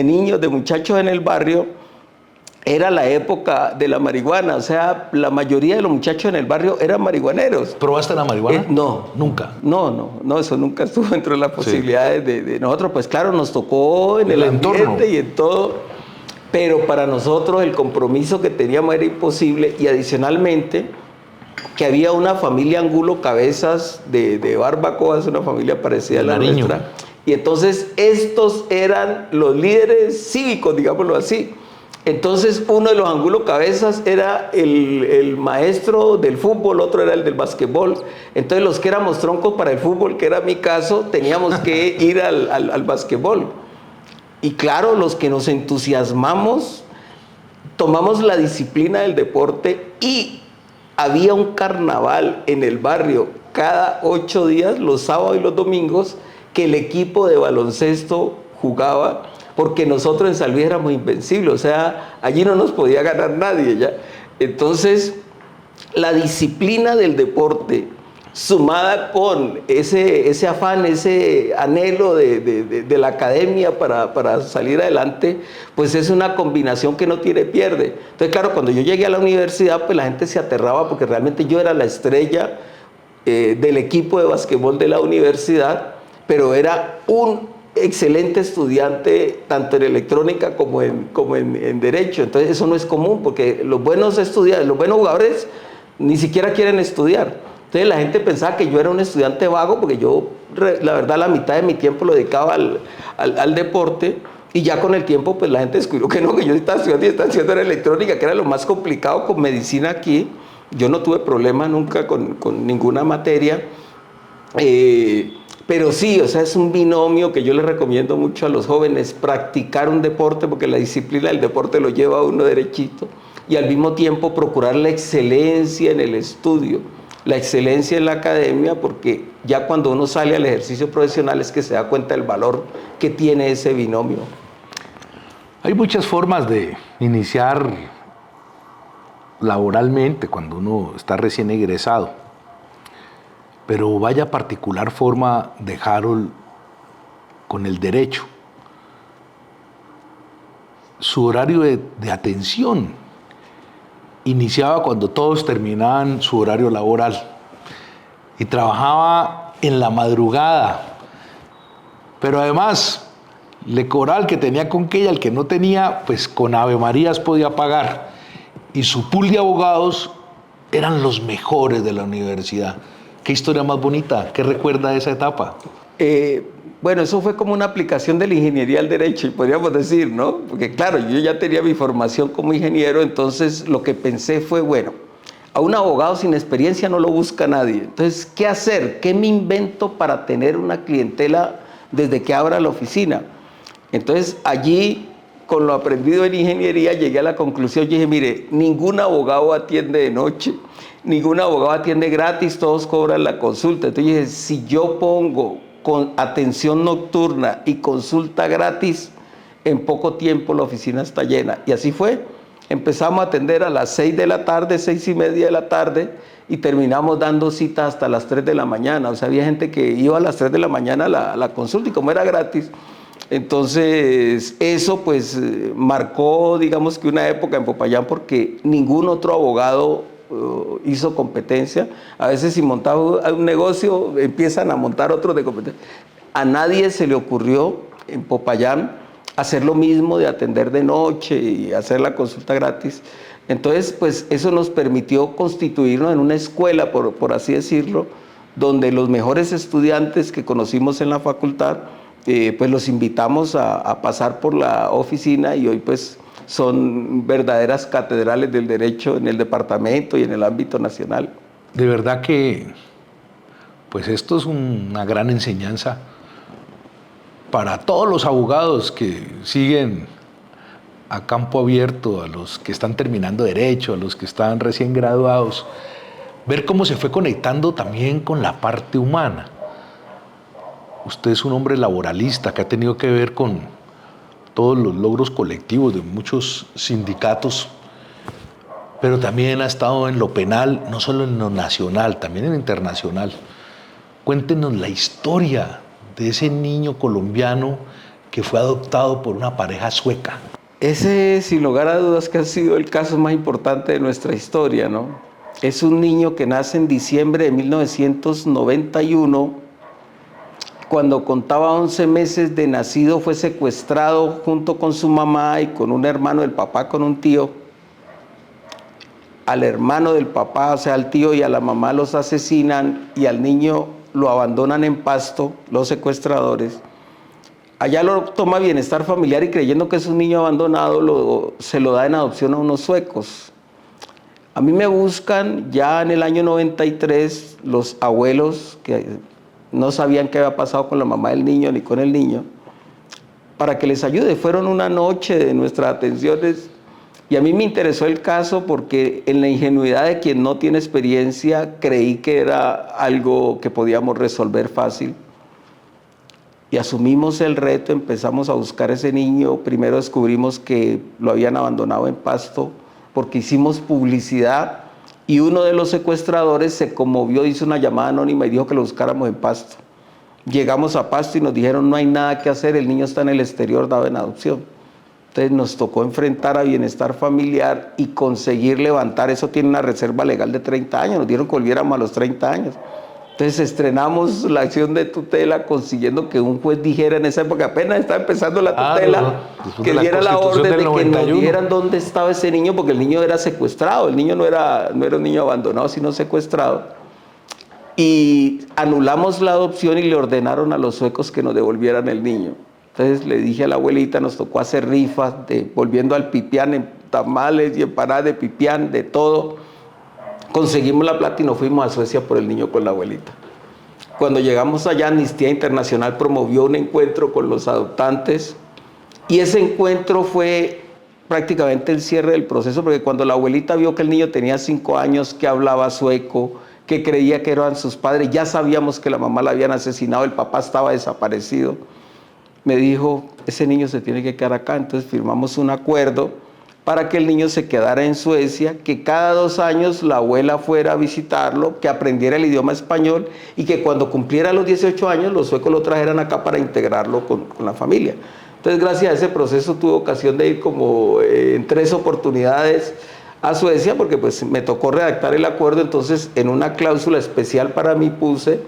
niños, de muchachos en el barrio, era la época de la marihuana. O sea, la mayoría de los muchachos en el barrio eran marihuaneros. ¿Probaste la marihuana? No. ¿Nunca? No, eso nunca estuvo dentro de las posibilidades de nosotros. Pues claro, nos tocó en el ambiente entorno y en todo, pero para nosotros el compromiso que teníamos era imposible, y adicionalmente que había una familia Angulo Cabezas de Barbacoas, una familia parecida a la nuestra, y entonces estos eran los líderes cívicos, digámoslo así. Entonces uno de los Angulo Cabezas era el maestro del fútbol, otro era el del basquetbol. Entonces los que éramos troncos para el fútbol, que era mi caso, teníamos que ir al basquetbol. Y claro, los que nos entusiasmamos, tomamos la disciplina del deporte, y había un carnaval en el barrio cada 8 días, los sábados y los domingos, que el equipo de baloncesto jugaba, porque nosotros en San Luis éramos invencibles, o sea, allí no nos podía ganar nadie ya. Entonces, la disciplina del deporte, sumada con ese afán, ese anhelo de la academia para salir adelante, pues es una combinación que no tiene pierde. Entonces, claro, cuando yo llegué a la universidad, pues la gente se aterraba porque realmente yo era la estrella del equipo de basquetbol de la universidad, pero era un excelente estudiante tanto en electrónica como en derecho. Entonces eso no es común porque los buenos estudiantes, los buenos jugadores ni siquiera quieren estudiar. Entonces la gente pensaba que yo era un estudiante vago porque yo, la verdad, la mitad de mi tiempo lo dedicaba al deporte, y ya con el tiempo pues la gente descubrió que no, que yo estaba estudiando en electrónica, que era lo más complicado. Con medicina aquí yo no tuve problema nunca con ninguna materia. Pero sí, o sea, es un binomio que yo les recomiendo mucho a los jóvenes, practicar un deporte, porque la disciplina del deporte lo lleva a uno derechito, y al mismo tiempo procurar la excelencia en el estudio, la excelencia en la academia, porque ya cuando uno sale al ejercicio profesional es que se da cuenta del valor que tiene ese binomio. Hay muchas formas de iniciar laboralmente cuando uno está recién egresado. Pero vaya particular forma de Harold con el derecho. Su horario de atención iniciaba cuando todos terminaban su horario laboral y trabajaba en la madrugada. Pero además le cobraba al que tenía con qué, y al que no tenía, pues con Ave Marías podía pagar. Y su pool de abogados eran los mejores de la universidad. ¿Qué historia más bonita? ¿Qué recuerda de esa etapa? Bueno, eso fue como una aplicación de la ingeniería al derecho, podríamos decir, ¿no? Porque claro, yo ya tenía mi formación como ingeniero, entonces lo que pensé fue, bueno, a un abogado sin experiencia no lo busca nadie. Entonces, ¿qué hacer? ¿Qué me invento para tener una clientela desde que abra la oficina? Entonces, allí, con lo aprendido en ingeniería, llegué a la conclusión, yo dije, mire, ningún abogado atiende de noche, ningún abogado atiende gratis, todos cobran la consulta. Entonces dije, si yo pongo con atención nocturna y consulta gratis, en poco tiempo la oficina está llena. Y así fue. Empezamos a atender a las 6 de la tarde, 6:30 de la tarde, y terminamos dando citas hasta las 3 de la mañana. O sea, había gente que iba a las 3 de la mañana a la consulta, y como era gratis, entonces eso pues marcó, digamos que una época en Popayán, porque ningún otro abogado hizo competencia. A veces si montaba un negocio, empiezan a montar otros de competencia. A nadie se le ocurrió en Popayán hacer lo mismo, de atender de noche y hacer la consulta gratis. Entonces, pues eso nos permitió constituirnos en una escuela, por así decirlo, donde los mejores estudiantes que conocimos en la facultad, pues los invitamos a pasar por la oficina, y hoy pues son verdaderas catedrales del derecho en el departamento y en el ámbito nacional. De verdad que pues esto es una gran enseñanza para todos los abogados que siguen a campo abierto, a los que están terminando derecho, a los que están recién graduados, ver cómo se fue conectando también con la parte humana. Usted es un hombre laboralista que ha tenido que ver con todos los logros colectivos de muchos sindicatos, pero también ha estado en lo penal, no solo en lo nacional, también en lo internacional. Cuéntenos la historia de ese niño colombiano que fue adoptado por una pareja sueca. Ese, sin lugar a dudas, que ha sido el caso más importante de nuestra historia, ¿no? Es un niño que nace en diciembre de 1991. Cuando contaba 11 meses de nacido, fue secuestrado junto con su mamá y con un hermano del papá, con un tío. Al hermano del papá, o sea, al tío y a la mamá, los asesinan, y al niño lo abandonan en Pasto, los secuestradores. Allá lo toma Bienestar Familiar, y creyendo que es un niño abandonado, se lo da en adopción a unos suecos. A mí me buscan ya en el año 93 los abuelos que no sabían qué había pasado con la mamá del niño ni con el niño, para que les ayude. Fueron una noche de nuestras atenciones Y a mí me interesó el caso porque en la ingenuidad de quien no tiene experiencia creí que era algo que podíamos resolver fácil. Y asumimos el reto, empezamos a buscar a ese niño. Primero descubrimos que lo habían abandonado en Pasto porque hicimos publicidad y uno de los secuestradores se conmovió, hizo una llamada anónima y dijo que lo buscáramos en Pasto. Llegamos a Pasto y nos dijeron no hay nada que hacer, el niño está en el exterior dado en adopción. Entonces nos tocó enfrentar a Bienestar Familiar y conseguir levantar, eso tiene una reserva legal de 30 años, nos dieron que volviéramos a los 30 años. Entonces estrenamos la acción de tutela consiguiendo que un juez dijera en esa época, apenas estaba empezando la tutela, que diera la orden de que nos dijeran dónde estaba ese niño, porque el niño era secuestrado, el niño no era un niño abandonado, sino secuestrado. Y anulamos la adopción y le ordenaron a los suecos que nos devolvieran el niño. Entonces le dije a la abuelita, nos tocó hacer rifas, volviendo al pipián, en tamales y empanadas de pipián, de todo. Conseguimos la plata y nos fuimos a Suecia por el niño con la abuelita. Cuando llegamos allá, Amnistía Internacional promovió un encuentro con los adoptantes y ese encuentro fue prácticamente el cierre del proceso, porque cuando la abuelita vio que el niño tenía 5 años, que hablaba sueco, que creía que eran sus padres, ya sabíamos que la mamá la habían asesinado, el papá estaba desaparecido, me dijo, ese niño se tiene que quedar acá. Entonces firmamos un acuerdo para que el niño se quedara en Suecia, que cada 2 años la abuela fuera a visitarlo, que aprendiera el idioma español y que cuando cumpliera los 18 años los suecos lo trajeran acá para integrarlo con la familia. Entonces gracias a ese proceso tuve ocasión de ir como en 3 oportunidades a Suecia, porque pues me tocó redactar el acuerdo. Entonces en una cláusula especial para mí puse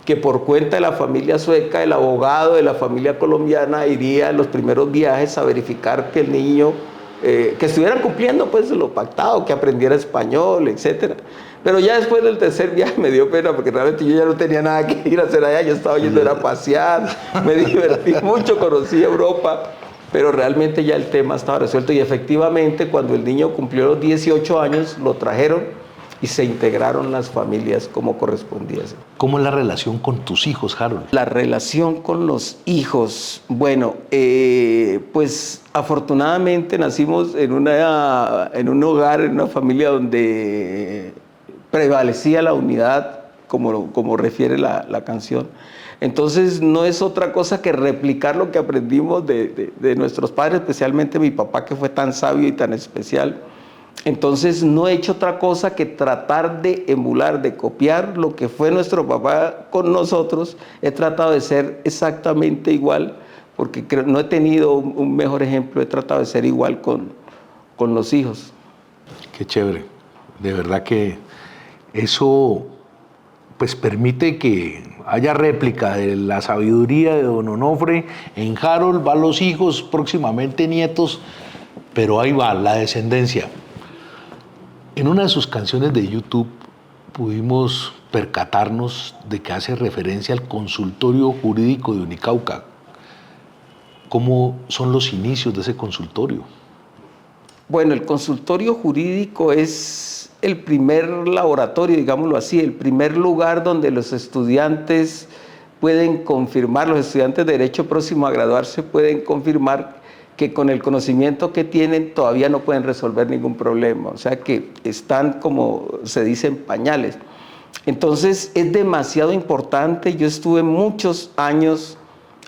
que por cuenta de la familia sueca, el abogado de la familia colombiana iría en los primeros viajes a verificar que el niño, que estuvieran cumpliendo pues lo pactado, que aprendiera español, etc. Pero ya después del tercer viaje me dio pena porque realmente yo ya no tenía nada que ir a hacer allá, yo estaba yendo a pasear, me divertí mucho, conocí Europa, pero realmente ya el tema estaba resuelto y efectivamente cuando el niño cumplió los 18 años lo trajeron y se integraron las familias como correspondía. ¿Cómo es la relación con tus hijos, Harold? La relación con los hijos, bueno, pues afortunadamente nacimos en un hogar, en una familia donde prevalecía la unidad, como refiere la canción. Entonces no es otra cosa que replicar lo que aprendimos de nuestros padres, especialmente mi papá que fue tan sabio y tan especial. Entonces no he hecho otra cosa que tratar de emular, de copiar lo que fue nuestro papá con nosotros. He tratado de ser exactamente igual, porque no he tenido un mejor ejemplo, he tratado de ser igual con los hijos. Qué chévere, de verdad que eso pues permite que haya réplica de la sabiduría de don Onofre en Harold, va los hijos, próximamente nietos, pero ahí va la descendencia. En una de sus canciones de YouTube pudimos percatarnos de que hace referencia al consultorio jurídico de Unicauca. ¿Cómo son los inicios de ese consultorio? Bueno, el consultorio jurídico es el primer laboratorio, digámoslo así, el primer lugar donde los estudiantes pueden confirmar, los estudiantes de Derecho próximos a graduarse pueden confirmar que con el conocimiento que tienen todavía no pueden resolver ningún problema, o sea que están, como se dice, en pañales. Entonces es demasiado importante. Yo estuve muchos años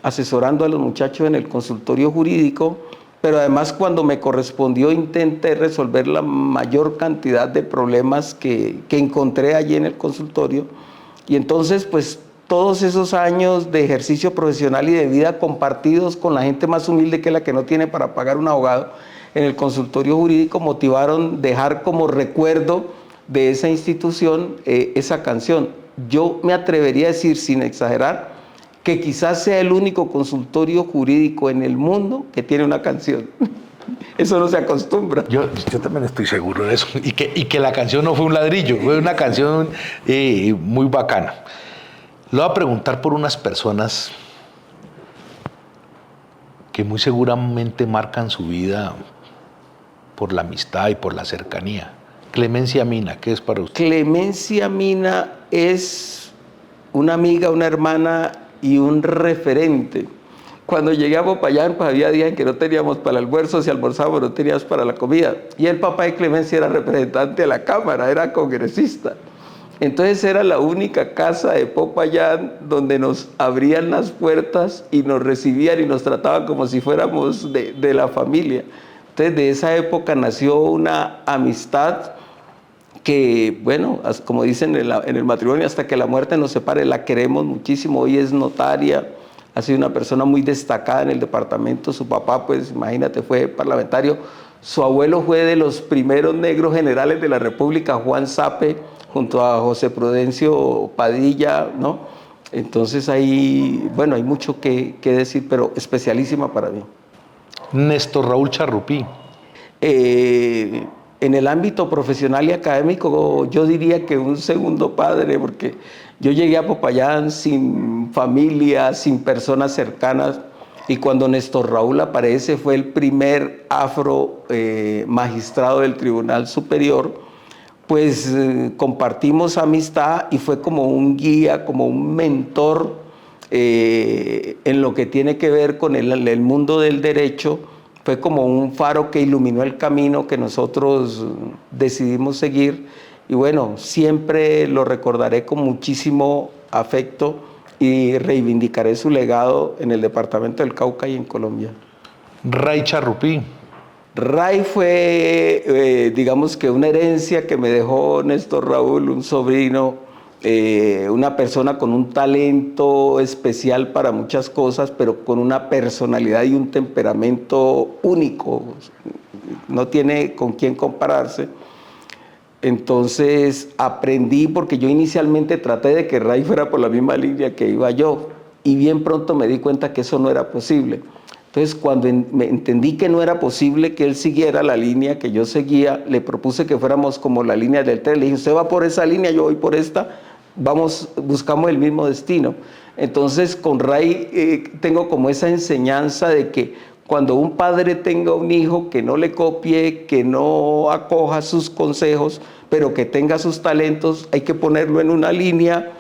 asesorando a los muchachos en el consultorio jurídico, pero además cuando me correspondió intenté resolver la mayor cantidad de problemas que encontré allí en el consultorio. Y entonces pues todos esos años de ejercicio profesional y de vida compartidos con la gente más humilde, que es la que no tiene para pagar un abogado, en el consultorio jurídico motivaron dejar como recuerdo de esa institución esa canción. Yo me atrevería a decir, sin exagerar, que quizás sea el único consultorio jurídico en el mundo que tiene una canción. Eso no se acostumbra. Yo también estoy seguro de eso. Y que la canción no fue un ladrillo, fue una canción muy bacana. Le voy a preguntar por unas personas que muy seguramente marcan su vida por la amistad y por la cercanía. Clemencia Mina, ¿qué es para usted? Clemencia Mina es una amiga, una hermana y un referente. Cuando llegué a Popayán, pues había días en que no teníamos para el almuerzo, si almorzábamos no teníamos para la comida. Y el papá de Clemencia era representante de la Cámara, era congresista. Entonces era la única casa de Popayán donde nos abrían las puertas y nos recibían y nos trataban como si fuéramos de la familia. Entonces de esa época nació una amistad que, bueno, como dicen en el matrimonio, hasta que la muerte nos separe, la queremos muchísimo. Hoy es notaria, ha sido una persona muy destacada en el departamento. Su papá, pues imagínate, fue parlamentario. Su abuelo fue de los primeros negros generales de la República, Juan Zape, junto a José Prudencio Padilla, ¿no? Entonces ahí, bueno, hay mucho que decir, pero especialísima para mí. Néstor Raúl Charrupí. En el ámbito profesional y académico, yo diría que un segundo padre, porque yo llegué a Popayán sin familia, sin personas cercanas, y cuando Néstor Raúl aparece fue el primer afro magistrado del Tribunal Superior, pues compartimos amistad y fue como un guía, como un mentor en lo que tiene que ver con el mundo del derecho. Fue como un faro que iluminó el camino que nosotros decidimos seguir. Y bueno, siempre lo recordaré con muchísimo afecto y reivindicaré su legado en el departamento del Cauca y en Colombia. Ray Charrupí. Ray fue, digamos que una herencia que me dejó Néstor Raúl, un sobrino, una persona con un talento especial para muchas cosas, pero con una personalidad y un temperamento único, no tiene con quién compararse. Entonces aprendí, porque yo inicialmente traté de que Ray fuera por la misma línea que iba yo, y bien pronto me di cuenta que eso no era posible. Entonces, cuando me entendí que no era posible que él siguiera la línea que yo seguía, le propuse que fuéramos como la línea del tren. Le dije, usted va por esa línea, yo voy por esta, buscamos el mismo destino. Entonces, con Ray tengo como esa enseñanza de que cuando un padre tenga un hijo, que no le copie, que no acoja sus consejos, pero que tenga sus talentos, hay que ponerlo en una línea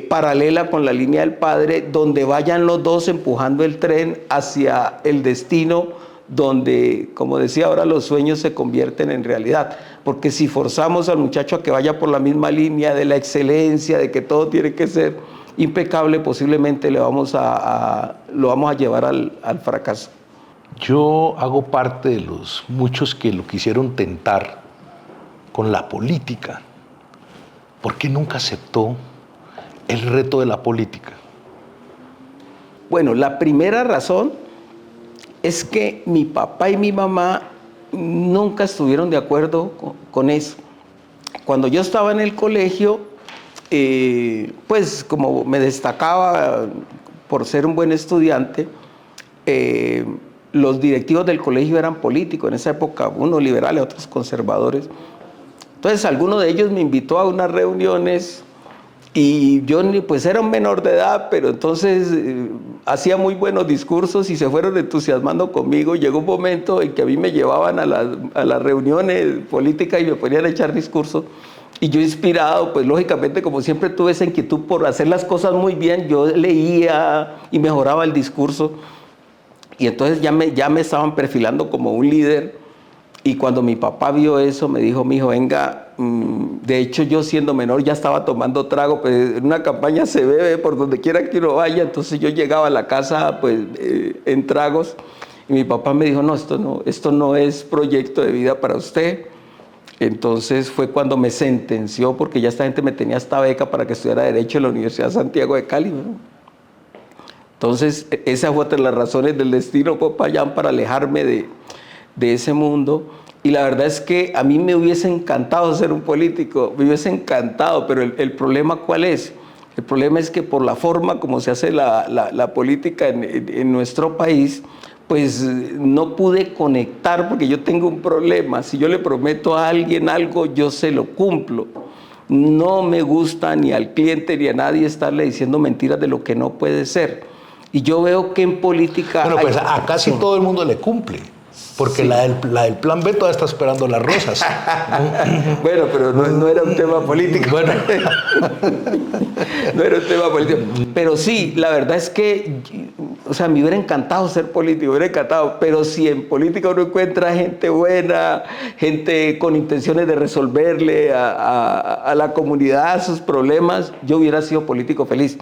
paralela con la línea del padre, donde vayan los dos empujando el tren hacia el destino donde, como decía ahora, los sueños se convierten en realidad. Porque si forzamos al muchacho a que vaya por la misma línea de la excelencia, de que todo tiene que ser impecable, posiblemente lo vamos a llevar al fracaso. Yo hago parte de los muchos que lo quisieron tentar con la política. ¿Por qué nunca aceptó el reto de la política? Bueno, la primera razón es que mi papá y mi mamá nunca estuvieron de acuerdo con eso. Cuando yo estaba en el colegio, pues como me destacaba por ser un buen estudiante, los directivos del colegio eran políticos, en esa época unos liberales, otros conservadores. Entonces alguno de ellos me invitó a unas reuniones y yo pues era un menor de edad, pero entonces hacía muy buenos discursos y se fueron entusiasmando conmigo. Llegó un momento en que a mí me llevaban a las reuniones políticas y me ponían a echar discursos. Y yo inspirado, pues lógicamente como siempre tuve esa inquietud por hacer las cosas muy bien, yo leía y mejoraba el discurso. Y entonces ya me estaban perfilando como un líder. Y cuando mi papá vio eso, me dijo, mijo, venga, de hecho yo siendo menor ya estaba tomando trago, pues en una campaña se bebe por donde quiera que uno vaya, entonces yo llegaba a la casa pues en tragos, y mi papá me dijo, no, esto no es proyecto de vida para usted. Entonces fue cuando me sentenció, porque ya esta gente me tenía esta beca para que estudiara Derecho en la Universidad de Santiago de Cali, ¿no? Entonces esa fue otra de las razones del destino Popayán para alejarme de ese mundo. Y la verdad es que a mí me hubiese encantado ser un político, me hubiese encantado, pero el problema ¿cuál es? El problema es que por la forma como se hace la política en nuestro país, pues no pude conectar, porque yo tengo un problema. Si yo le prometo a alguien algo, yo se lo cumplo. No me gusta ni al cliente ni a nadie estarle diciendo mentiras de lo que no puede ser. Y yo veo que en política... Bueno, pues a casi todo el mundo le cumple. Porque sí. la del plan B todavía está esperando las rosas. Bueno, pero no era un tema político. Bueno. No era un tema político. Pero sí, la verdad es que o sea, me hubiera encantado ser político, me hubiera encantado, pero si en política uno encuentra gente buena, gente con intenciones de resolverle a la comunidad sus problemas, yo hubiera sido político feliz.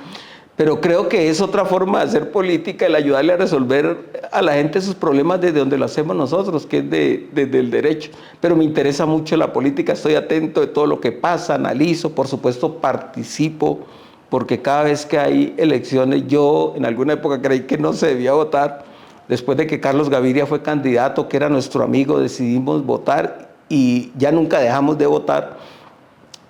Pero creo que es otra forma de hacer política, el ayudarle a resolver a la gente sus problemas desde donde lo hacemos nosotros, que es desde el derecho. Pero me interesa mucho la política, estoy atento de todo lo que pasa, analizo, por supuesto participo, porque cada vez que hay elecciones, yo en alguna época creí que no se debía votar. Después de que Carlos Gaviria fue candidato, que era nuestro amigo, decidimos votar y ya nunca dejamos de votar.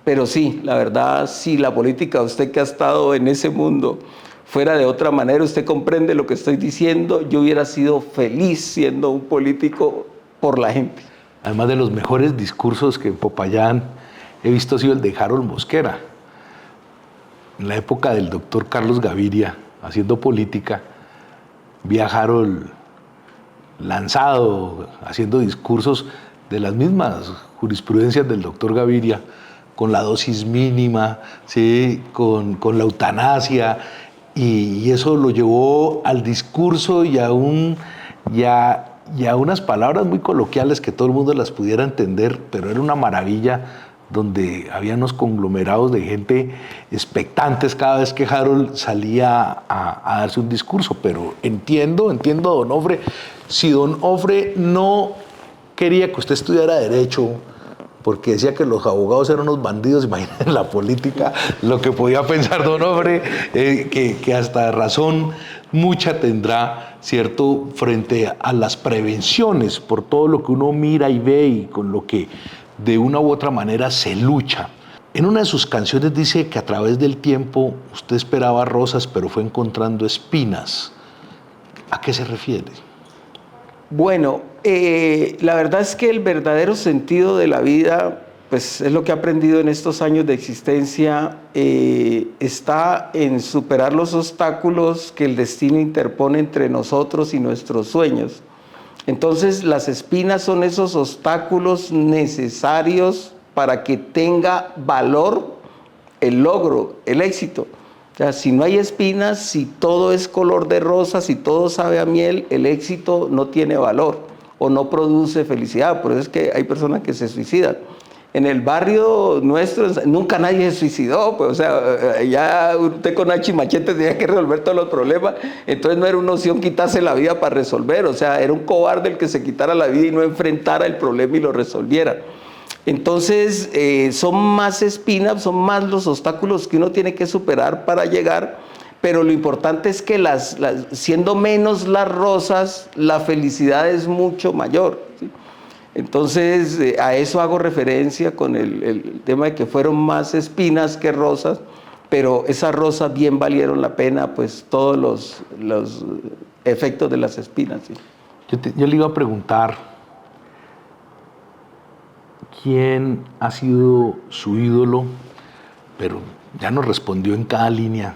Pero sí, la verdad, sí, la política, usted que ha estado en ese mundo, fuera de otra manera, usted comprende lo que estoy diciendo, yo hubiera sido feliz siendo un político por la gente. Además de los mejores discursos que en Popayán he visto ha sido el de Harold Mosquera. En la época del doctor Carlos Gaviria, haciendo política, vi a Harold lanzado, haciendo discursos de las mismas jurisprudencias del doctor Gaviria, con la dosis mínima, ¿sí? con la eutanasia, y eso lo llevó al discurso y a unas palabras muy coloquiales que todo el mundo las pudiera entender, pero era una maravilla, donde había unos conglomerados de gente expectantes cada vez que Harold salía a darse un discurso. Pero entiendo, don Ofre, si don Ofre no quería que usted estudiara Derecho, porque decía que los abogados eran unos bandidos, imagínense la política, lo que podía pensar don Ofre, que hasta razón mucha tendrá, ¿cierto?, frente a las prevenciones, por todo lo que uno mira y ve y con lo que de una u otra manera se lucha. En una de sus canciones dice que a través del tiempo usted esperaba rosas, pero fue encontrando espinas. ¿A qué se refiere? Bueno, la verdad es que el verdadero sentido de la vida, pues es lo que he aprendido en estos años de existencia, está en superar los obstáculos que el destino interpone entre nosotros y nuestros sueños. Entonces, las espinas son esos obstáculos necesarios para que tenga valor el logro, el éxito. O sea, si no hay espinas, si todo es color de rosa, si todo sabe a miel, el éxito no tiene valor o no produce felicidad. Por eso es que hay personas que se suicidan. En el barrio nuestro nunca nadie se suicidó, pues, o sea, ya usted con hacha y machete tenía que resolver todos los problemas, entonces no era una opción quitarse la vida para resolver, o sea, era un cobarde el que se quitara la vida y no enfrentara el problema y lo resolviera. Entonces, son más espinas, son más los obstáculos que uno tiene que superar para llegar, pero lo importante es que siendo menos las rosas, la felicidad es mucho mayor, ¿sí? Entonces, a eso hago referencia con el tema de que fueron más espinas que rosas, pero esas rosas bien valieron la pena, pues todos los efectos de las espinas, ¿sí? Yo le iba a preguntar, ¿quién ha sido su ídolo? Pero ya nos respondió en cada línea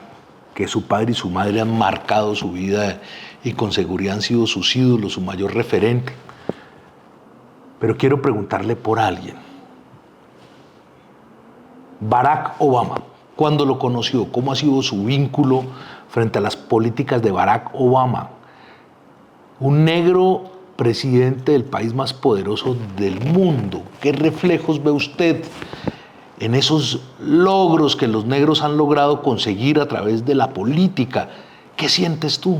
que su padre y su madre han marcado su vida y con seguridad han sido sus ídolos, su mayor referente. Pero quiero preguntarle por alguien. Barack Obama, ¿cuándo lo conoció? ¿Cómo ha sido su vínculo frente a las políticas de Barack Obama? Un negro presidente del país más poderoso del mundo. ¿Qué reflejos ve usted en esos logros que los negros han logrado conseguir a través de la política? ¿Qué sientes tú?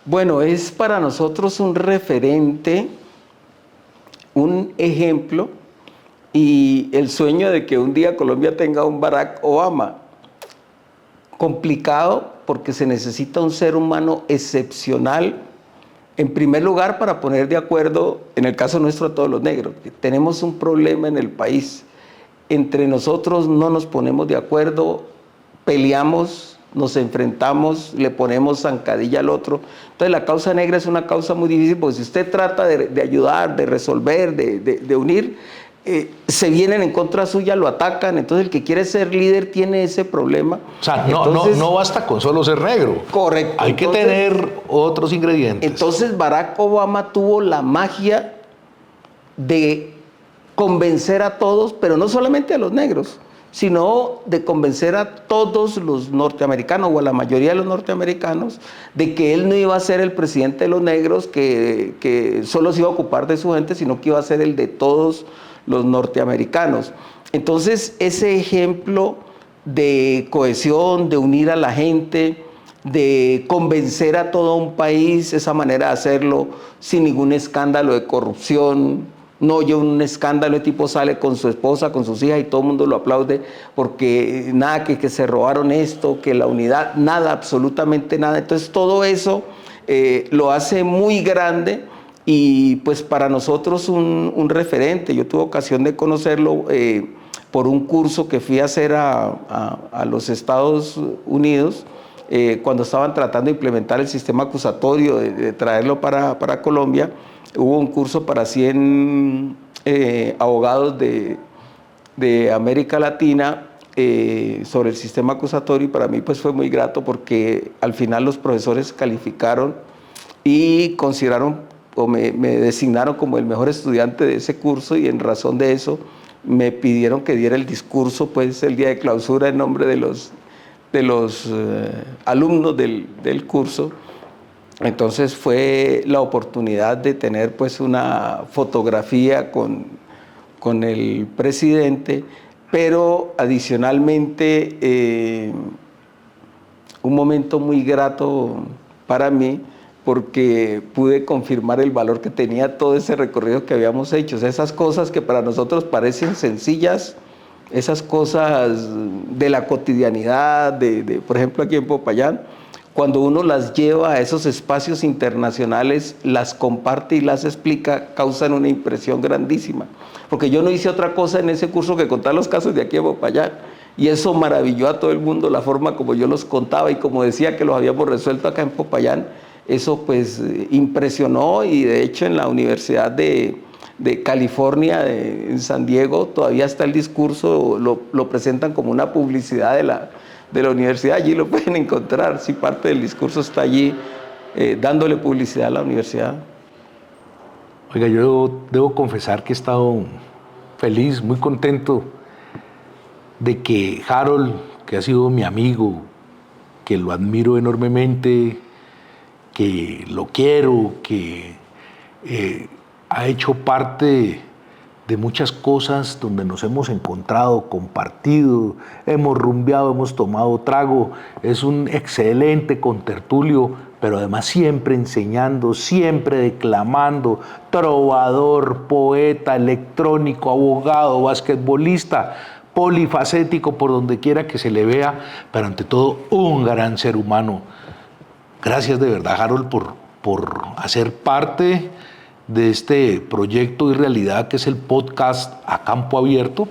Bueno, es para nosotros un referente, un ejemplo y el sueño de que un día Colombia tenga un Barack Obama. Complicado porque se necesita un ser humano excepcional, en primer lugar para poner de acuerdo, en el caso nuestro, a todos los negros. Tenemos un problema en el país. Entre nosotros no nos ponemos de acuerdo, peleamos, nos enfrentamos, le ponemos zancadilla al otro. Entonces la causa negra es una causa muy difícil, porque si usted trata de ayudar, de resolver, de unir, se vienen en contra suya, lo atacan. Entonces el que quiere ser líder tiene ese problema. O sea, entonces, no basta con solo ser negro. Correcto. Hay que tener otros ingredientes. Entonces Barack Obama tuvo la magia de convencer a todos, pero no solamente a los negros, sino de convencer a todos los norteamericanos o a la mayoría de los norteamericanos de que él no iba a ser el presidente de los negros, que solo se iba a ocupar de su gente, sino que iba a ser el de todos los norteamericanos. Entonces, ese ejemplo de cohesión, de unir a la gente, de convencer a todo un país, esa manera de hacerlo sin ningún escándalo de corrupción. No oye un escándalo, el tipo sale con su esposa, con sus hijas y todo el mundo lo aplaude porque nada, que se robaron esto, que la unidad, nada, absolutamente nada. Entonces todo eso lo hace muy grande y pues para nosotros un referente. Yo tuve ocasión de conocerlo por un curso que fui a hacer a los Estados Unidos cuando estaban tratando de implementar el sistema acusatorio, de traerlo para Colombia. Hubo un curso para 100 abogados de América Latina sobre el sistema acusatorio y para mí pues fue muy grato porque al final los profesores calificaron y consideraron o me designaron como el mejor estudiante de ese curso y en razón de eso me pidieron que diera el discurso pues el día de clausura en nombre de los alumnos del curso. Entonces fue la oportunidad de tener pues una fotografía con el presidente, pero adicionalmente un momento muy grato para mí porque pude confirmar el valor que tenía todo ese recorrido que habíamos hecho. O sea, esas cosas que para nosotros parecen sencillas, esas cosas de la cotidianidad, por ejemplo aquí en Popayán, cuando uno las lleva a esos espacios internacionales, las comparte y las explica, causan una impresión grandísima. Porque yo no hice otra cosa en ese curso que contar los casos de aquí a Popayán. Y eso maravilló a todo el mundo, la forma como yo los contaba y como decía que los habíamos resuelto acá en Popayán. Eso pues impresionó y de hecho en la Universidad de California, en San Diego, todavía está el discurso, lo presentan como una publicidad de la universidad, allí lo pueden encontrar, si parte del discurso está allí dándole publicidad a la universidad. Oiga, yo debo confesar que he estado feliz, muy contento de que Harold, que ha sido mi amigo, que lo admiro enormemente, que lo quiero, que ha hecho parte de muchas cosas donde nos hemos encontrado, compartido, hemos rumbeado, hemos tomado trago. Es un excelente contertulio, pero además siempre enseñando, siempre declamando, trovador, poeta, electrónico, abogado, basquetbolista, polifacético por donde quiera que se le vea, pero ante todo un gran ser humano. Gracias de verdad, Harold, por hacer parte de este proyecto y realidad que es el podcast A Campo Abierto.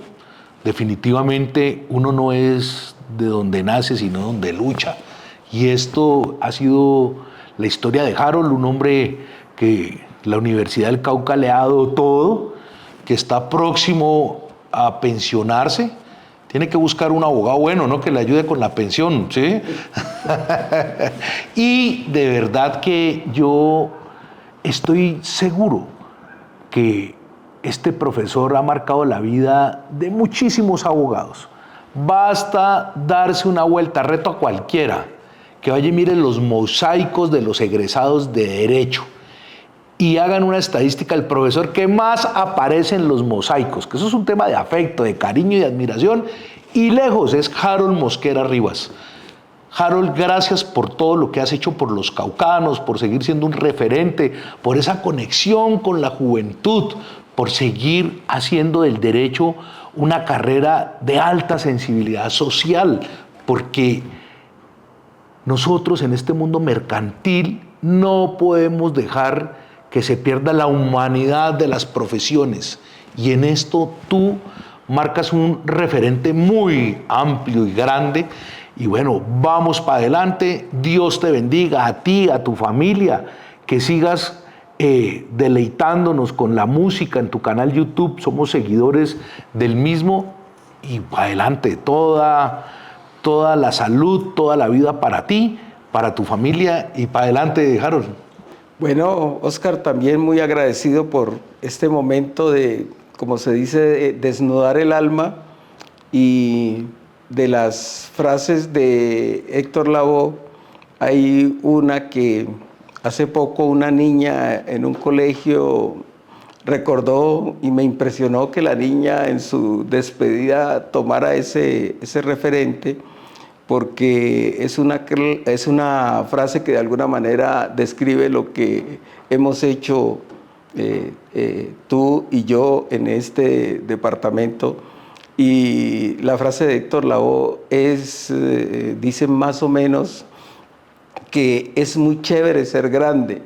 Definitivamente uno no es de donde nace, sino donde lucha. Y esto ha sido la historia de Harold, un hombre que la Universidad del Cauca le ha dado todo, que está próximo a pensionarse. Tiene que buscar un abogado bueno, ¿no? Que le ayude con la pensión, ¿sí? Y de verdad que yo estoy seguro que este profesor ha marcado la vida de muchísimos abogados. Basta darse una vuelta, reto a cualquiera, que vaya y mire los mosaicos de los egresados de Derecho y hagan una estadística del profesor que más aparece en los mosaicos, que eso es un tema de afecto, de cariño y de admiración, y lejos es Harold Mosquera Rivas. Harold, gracias por todo lo que has hecho por los caucanos, por seguir siendo un referente, por esa conexión con la juventud, por seguir haciendo del derecho una carrera de alta sensibilidad social, porque nosotros en este mundo mercantil no podemos dejar que se pierda la humanidad de las profesiones. Y en esto tú marcas un referente muy amplio y grande. Y bueno, vamos para adelante. Dios te bendiga a ti, a tu familia, que sigas deleitándonos con la música en tu canal YouTube. Somos seguidores del mismo. Y para adelante, toda la salud, toda la vida para ti, para tu familia y para adelante, Harold. Bueno, Oscar, también muy agradecido por este momento de, como se dice, desnudar el alma Y de las frases de Héctor Lavoe, hay una que hace poco una niña en un colegio recordó y me impresionó que la niña en su despedida tomara ese referente, porque es una frase que de alguna manera describe lo que hemos hecho tú y yo en este departamento. Y la frase de Héctor Lavoe dice más o menos que es muy chévere ser grande,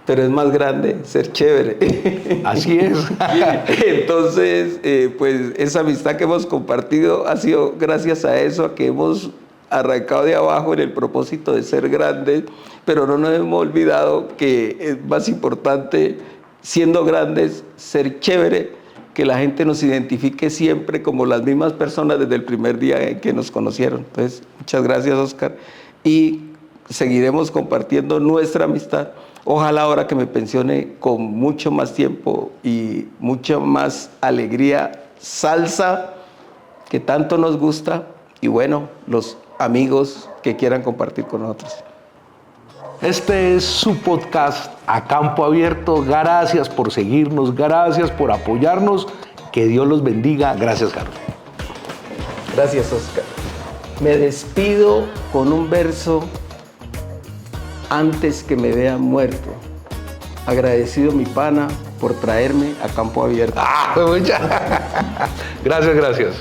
pero es más grande ser chévere. Así es. Entonces, pues esa amistad que hemos compartido ha sido gracias a eso, a que hemos arrancado de abajo en el propósito de ser grandes, pero no nos hemos olvidado que es más importante, siendo grandes, ser chévere, que la gente nos identifique siempre como las mismas personas desde el primer día en que nos conocieron. Entonces, muchas gracias, Oscar, y seguiremos compartiendo nuestra amistad. Ojalá ahora que me pensione con mucho más tiempo y mucha más alegría, salsa, que tanto nos gusta, y bueno, los amigos que quieran compartir con nosotros. Este es su podcast A Campo Abierto. Gracias por seguirnos, gracias por apoyarnos. Que Dios los bendiga. Gracias, Carlos. Gracias, Oscar. Me despido con un verso: antes que me vean muerto. Agradecido, mi pana, por traerme a Campo Abierto. Gracias, gracias.